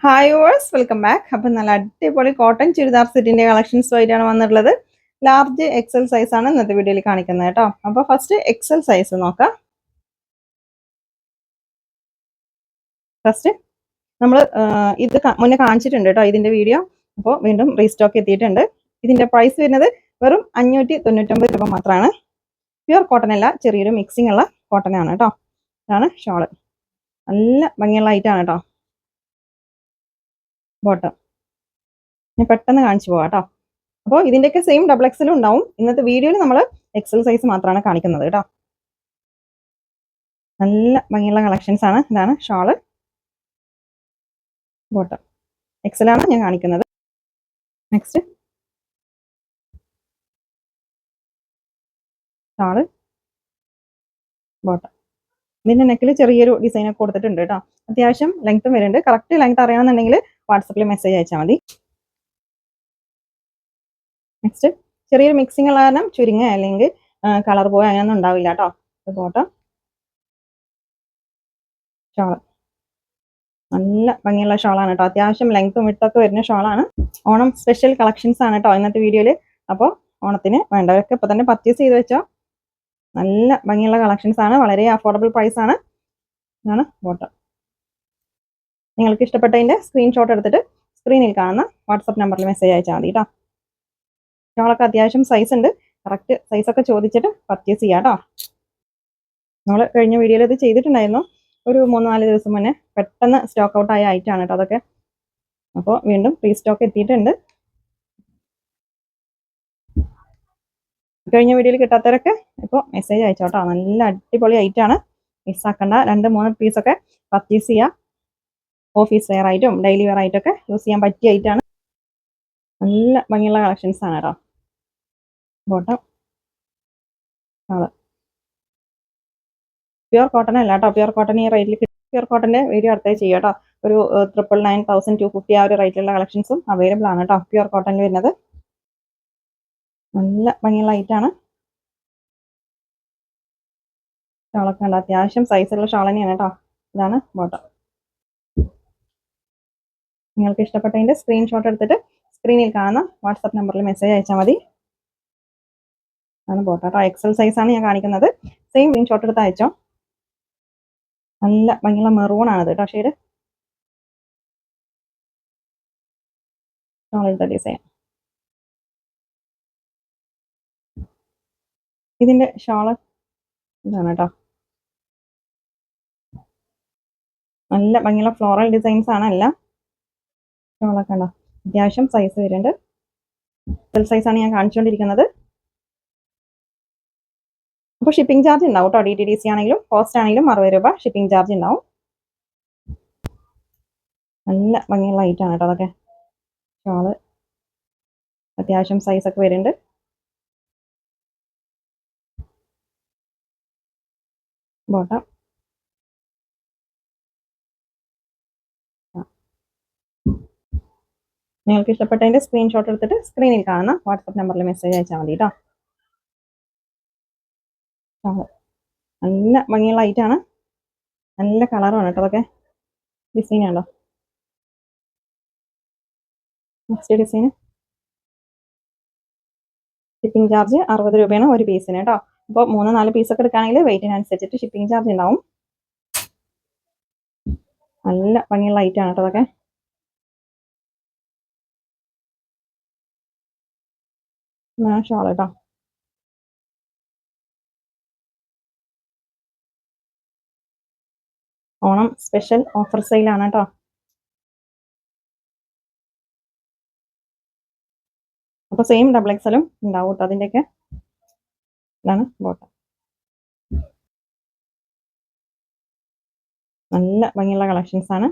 Hi horse welcome back. അപ്പം നല്ല അടിപൊളി കോട്ടൺ ചുരിദാർ സെറ്റിന്റെ കളക്ഷൻസ് ആയിട്ടാണ് വന്നിട്ടുള്ളത്. ലാർജ് എക്സൽ സൈസ് ആണ് ഇന്നത്തെ വീഡിയോയിൽ കാണിക്കുന്നത് കേട്ടോ. അപ്പോൾ ഫസ്റ്റ് എക്സൽ സൈസ് നോക്കാം. ഫസ്റ്റ് നമ്മൾ ഇത് മുന്നേ കാണിച്ചിട്ടുണ്ട് കേട്ടോ ഇതിന്റെ വീഡിയോ. അപ്പോൾ വീണ്ടും റീസ്റ്റോക്ക് എത്തിയിട്ടുണ്ട്. ഇതിന്റെ പ്രൈസ് വരുന്നത് വെറും 599 രൂപ മാത്രമാണ്. പ്യുർ കോട്ടൺ അല്ല, ചെറിയൊരു മിക്സിംഗ് ഉള്ള കോട്ടൺ ആണ് കേട്ടോ. ഇതാണ് ഷോള്. നല്ല ഭംഗിയുള്ള ഐറ്റാണ് കേട്ടോ. ബോട്ടം ഞാൻ പെട്ടെന്ന് കാണിച്ചു പോവാം കേട്ടോ. അപ്പോൾ ഇതിന്റെയൊക്കെ സെയിം ഡബിൾ എക്സലും ഉണ്ടാവും. ഇന്നത്തെ വീഡിയോയിൽ നമ്മൾ എക്സൽ സൈസ് മാത്രമാണ് കാണിക്കുന്നത് കേട്ടോ. നല്ല ഭംഗിയുള്ള കളക്ഷൻസ് ആണ്. ഇതാണ് ഷോള്, ബോട്ടം. എക്സലാണ് ഞാൻ കാണിക്കുന്നത്. Next shawl, bottom. ഇതിന്റെ നെക്കിൽ ചെറിയൊരു ഡിസൈൻ ഒക്കെ കൊടുത്തിട്ടുണ്ട് കേട്ടോ. അത്യാവശ്യം ലെങ്ത്തും വരുന്നുണ്ട്. കറക്റ്റ് ലെങ്ത് അറിയണമെന്നുണ്ടെങ്കിൽ വാട്സപ്പിൽ മെസ്സേജ് അയച്ചാൽ മതി. നെക്സ്റ്റ് ചെറിയൊരു മിക്സിംഗ് ഉള്ള കാരണം ചുരുങ്ങ അല്ലെങ്കിൽ കളർ പോയ അങ്ങനെയൊന്നും ഉണ്ടാവില്ല കേട്ടോ. Bottom, shawl. നല്ല ഭംഗിയുള്ള ഷോളാണ് കേട്ടോ. അത്യാവശ്യം ലെങ്ത്തും വിട്ടൊക്കെ വരുന്ന ഷോളാണ്. ഓണം സ്പെഷ്യൽ കളക്ഷൻസ് ആണ് കേട്ടോ ഇന്നത്തെ വീഡിയോയിൽ. അപ്പോൾ ഓണത്തിന് വേണ്ടവരൊക്കെ ഇപ്പോൾ തന്നെ പർച്ചേസ് ചെയ്ത് വെച്ചോ. നല്ല ഭംഗിയുള്ള കളക്ഷൻസ് ആണ്. വളരെ അഫോർഡബിൾ പ്രൈസ് ആണ്. ഇതാണ് ബോട്ടം. നിങ്ങൾക്ക് ഇഷ്ടപ്പെട്ടതിന്റെ സ്ക്രീൻഷോട്ട് എടുത്തിട്ട് സ്ക്രീനിൽ കാണുന്ന വാട്സപ്പ് നമ്പറിൽ മെസ്സേജ് അയച്ചാൽ മതി കേട്ടോ. ഷോളൊക്കെ അത്യാവശ്യം സൈസ് ഉണ്ട്. കറക്റ്റ് സൈസൊക്കെ ചോദിച്ചിട്ട് പർച്ചേസ് ചെയ്യാം കേട്ടോ. നമ്മൾ കഴിഞ്ഞ വീഡിയോയിൽ ഇത് ചെയ്തിട്ടുണ്ടായിരുന്നു. ഒരു 3-4 ദിവസം മുന്നേ പെട്ടെന്ന് സ്റ്റോക്ക് ഔട്ട് ആയ ഐറ്റാണ് കേട്ടോ അതൊക്കെ. അപ്പോൾ വീണ്ടും റീസ്റ്റോക്ക് എത്തിയിട്ടുണ്ട്. കഴിഞ്ഞ വീഡിയോയിൽ കിട്ടാത്തവരൊക്കെ ഇപ്പോൾ മെസ്സേജ് അയച്ചോട്ടോ. നല്ല അടിപൊളി ഐറ്റാണ്. മിസ്സാക്കണ്ട. 2-3 പീസൊക്കെ പർച്ചേസ് ചെയ്യുക. ഓഫീസ് വെയർ ആയിട്ടും ഡെയിലി വെയർ ആയിട്ടൊക്കെ യൂസ് ചെയ്യാൻ പറ്റിയ ഐറ്റാണ്. നല്ല ഭംഗിയുള്ള കളക്ഷൻസ് ആണ് കേട്ടോ. ബോട്ടം, പ്യുർ കോട്ടൺ അല്ല കേട്ടോ. പ്യുർ കോട്ടൺ ഈ റേറ്റിൽ പ്യുർ കോട്ടന്റെ വീഡിയോ അടുത്തായി ചെയ്യാം കേട്ടോ. ഒരു 999,250 ആ ഒരു റേറ്റിലുള്ള കളക്ഷൻസും അവൈലബിൾ ആണ് കേട്ടോ. പ്യുർ കോട്ടണിൽ വരുന്നത് നല്ല ഭംഗിയുള്ള ഐറ്റാണ്. ഷാളൊക്കെ ഉണ്ട്. അത്യാവശ്യം സൈസുള്ള ഷാൾ തന്നെയാണ് കേട്ടോ. ഇതാണ് ബോട്ടം. നിങ്ങൾക്ക് ഇഷ്ടപ്പെട്ടതിന്റെ സ്ക്രീൻഷോട്ട് എടുത്തിട്ട് സ്ക്രീനിൽ കാണുന്ന വാട്സപ്പ് നമ്പറിൽ മെസ്സേജ് അയച്ചാൽ മതി. ആണ് ബോട്ടം കേട്ടോ. എക്സൽ സൈസ് ആണ് ഞാൻ കാണിക്കുന്നത്. സെയിം സ്ക്രീൻഷോട്ട് എടുത്ത് അയച്ചോ. നല്ല ഭംഗിയുള്ള മെറൂൺ ആണ് കേട്ടോ ഷെയ്ഡ്. ഷോളിന്റെ ഡിസൈൻ. ഇതിന്റെ ഷോള് ഇതാണ് കേട്ടോ. നല്ല ഭംഗിയുള്ള ഫ്ലോറൽ ഡിസൈൻസ് ആണ് എല്ലാം. ഷോളൊക്കെ ഉണ്ടോ. അത്യാവശ്യം സൈസ് വരുന്നുണ്ട്. എക്സൽ സൈസ് ആണ് ഞാൻ കാണിച്ചുകൊണ്ടിരിക്കുന്നത്. അപ്പോൾ ഷിപ്പിംഗ് ചാർജ് ഉണ്ടാവും കേട്ടോ. DTDC ആണെങ്കിലും പോസ്റ്റ് ആണെങ്കിലും 60 രൂപ ഷിപ്പിംഗ് ചാർജ് ഉണ്ടാവും. നല്ല ഭംഗിയുള്ള ഐറ്റാണ് കേട്ടോ അതൊക്കെ. ഷോള് അത്യാവശ്യം സൈസ് ഒക്കെ വരുന്നുണ്ട്. ബോട്ടം, നിങ്ങൾക്ക് ഇഷ്ടപ്പെട്ടതിന്റെ സ്ക്രീൻഷോട്ട് എടുത്തിട്ട് സ്ക്രീനിൽ കാണുന്ന വാട്സപ്പ് നമ്പറിൽ മെസ്സേജ് അയച്ചാൽ മതി കേട്ടോ. നല്ല ഭംഗിയുള്ള ഐറ്റാണ്. നല്ല കളറുമാണ് കേട്ടോ അതൊക്കെ. ഡിസൈൻ ആണോ. Next design. ഷിപ്പിംഗ് ചാർജ് 60 രൂപയാണ് ഒരു പീസിന് കേട്ടോ. അപ്പോൾ 3-4 പീസൊക്കെ എടുക്കുകയാണെങ്കിൽ വെയിറ്റിനനുസരിച്ചിട്ട് ഷിപ്പിംഗ് ചാർജ് ഉണ്ടാവും. നല്ല ഭംഗിയുള്ള ഐറ്റാണ് കേട്ടോ അതൊക്കെ. ഷോൾ കേട്ടോ. ഓണം സ്പെഷ്യൽ ഓഫർ സെയിലാണ് കേട്ടോ. അപ്പോൾ സെയിം ഡബിൾ എക്സലും ഉണ്ടാവും കേട്ടോ അതിൻ്റെയൊക്കെ. ഇതാണ് ബോട്ടം. നല്ല ഭംഗിയുള്ള കളക്ഷൻസ് ആണ്.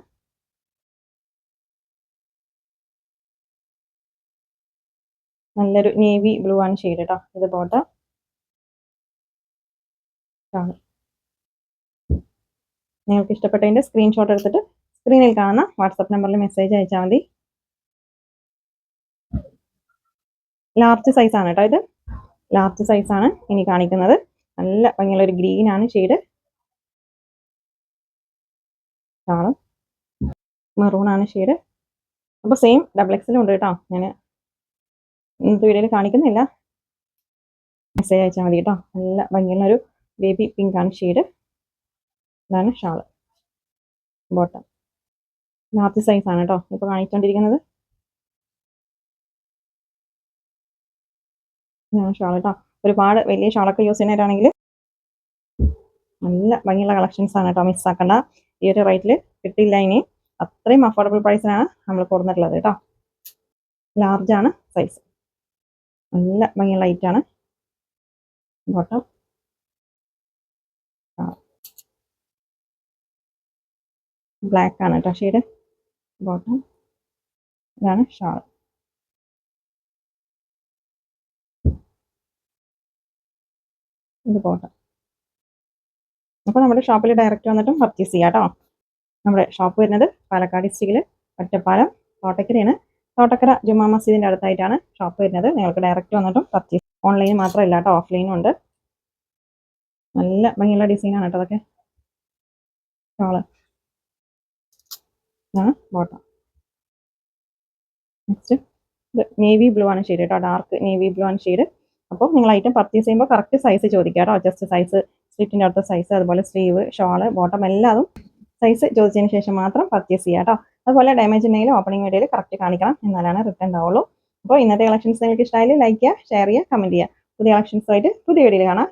നല്ലൊരു നേവി ബ്ലൂ ആണ് ഷെയ്ഡ് കേട്ടോ. ഇത് ബോട്ടം. നിങ്ങൾക്ക് ഇഷ്ടപ്പെട്ടതിന്റെ സ്ക്രീൻഷോട്ട് എടുത്തിട്ട് സ്ക്രീനിൽ കാണുന്ന വാട്സപ്പ് നമ്പറിൽ മെസ്സേജ് അയച്ചാൽ മതി. ലാർജ് സൈസ് ആണ് കേട്ടോ ഇത്. ലാർജ് സൈസ് ആണ് ഇനി കാണിക്കുന്നത്. നല്ല ഭംഗിയുള്ള ഒരു ഗ്രീൻ ആണ് ഷെയ്ഡ്. മെറൂൺ ആണ് ഷെയ്ഡ്. അപ്പോൾ സെയിം ഡബിൾ എക്സലും ഉണ്ട് കേട്ടോ. ഞാൻ ഇന്നത്തെ വീഡിയോയിൽ കാണിക്കുന്നില്ല, മെസ്സേജ് അയച്ചാൽ മതി കേട്ടോ. നല്ല ഭംഗിയുള്ള ഒരു ബേബി പിങ്ക് ആണ് ഷെയ്ഡ്. ഇതാണ് ഷാള്. ബോട്ടം ലാർജ് സൈസ് ആണ് കേട്ടോ ഇപ്പോൾ കാണിച്ചുകൊണ്ടിരിക്കുന്നത്. ഇതാണ് ഷാൾ കേട്ടോ. ഒരുപാട് വലിയ ഷാളൊക്കെ യൂസ് ചെയ്യുന്നവരാണെങ്കിൽ നല്ല ഭംഗിയുള്ള കളക്ഷൻസ് ആണ് കേട്ടോ. മിസ്സാക്കണ്ട. ഈ ഒരു റേറ്റിൽ കിട്ടില്ല ഇനി. അത്രയും അഫോർഡബിൾ പ്രൈസിനാണ് നമ്മൾ കൊടുത്തിട്ടുള്ളത് കേട്ടോ. ലാർജ് ആണ് സൈസ്. നല്ല ഭംഗിയുള്ള ലൈറ്റ് ആണ്. ബോട്ടം ബ്ലാക്ക് ആണ് കേട്ടോ ഷെയ്ഡ്. ബോട്ടം ഇതാണ് ഷാൾ. ഇത് ബോട്ടം. അപ്പോൾ നമ്മുടെ ഷോപ്പിൽ ഡയറക്റ്റ് വന്നിട്ടും പർച്ചേസ് ചെയ്യാം കേട്ടോ. നമ്മുടെ ഷോപ്പ് വരുന്നത് പാലക്കാട് ഡിസ്ട്രിക്റ്റിൽ ഒറ്റപ്പാലം തോട്ടക്കരയാണ്. തോട്ടക്കര ജുമാ മസ്ജിദിൻ്റെ അടുത്തായിട്ടാണ് ഷോപ്പ് വരുന്നത്. നിങ്ങൾക്ക് ഡയറക്റ്റ് വന്നിട്ടും പർച്ചേസ്. ഓൺലൈൻ മാത്രമല്ല കേട്ടോ, ഓഫ്ലൈനും ഉണ്ട്. നല്ല ഭംഗിയുള്ള ഡിസൈനാണ് കേട്ടോ അതൊക്കെ. ഷോള് ഇതാണ് ബോട്ടം. നെക്സ്റ്റ് ഇത് നേവി ബ്ലൂ ആണ് ഷെയ്ഡ് കേട്ടോ. ഡാർക്ക് നേവി ബ്ലൂ ആണ് ഷെയ്ഡ്. അപ്പോൾ നിങ്ങൾ ഐറ്റം പർച്ചേസ് ചെയ്യുമ്പോൾ കറക്റ്റ് സൈസ് ചോദിക്കുക കേട്ടോ. ജസ്റ്റ് സൈസ്, സ്ലിറ്റിൻ്റെ അടുത്ത സൈസ്, അതുപോലെ സ്ലീവ്, ഷോള്, ബോട്ടം എല്ലാതും സൈസ് ചോദിച്ചതിന് ശേഷം മാത്രം പർച്ചേസ് ചെയ്യുക കേട്ടോ. അതുപോലെ ഡാമേജ് ഉണ്ടെങ്കിൽ ഓപ്പണിംഗ് വീഡിയോയിൽ കറക്റ്റ് കാണിക്കണം, എന്നാലാണ് റിട്ടേൺ ഉണ്ടാവുള്ളൂ. അപ്പോൾ ഇന്നത്തെ കളക്ഷൻസ് നിങ്ങൾക്ക് ഇഷ്ടമായാലും ലൈക്ക് ചെയ്യുക, ഷെയർ ചെയ്യുക, കമൻറ്റ് ചെയ്യുക. പുതിയ കളക്ഷൻസുമായിട്ട് പുതിയ വീഡിയോയിൽ കാണാം.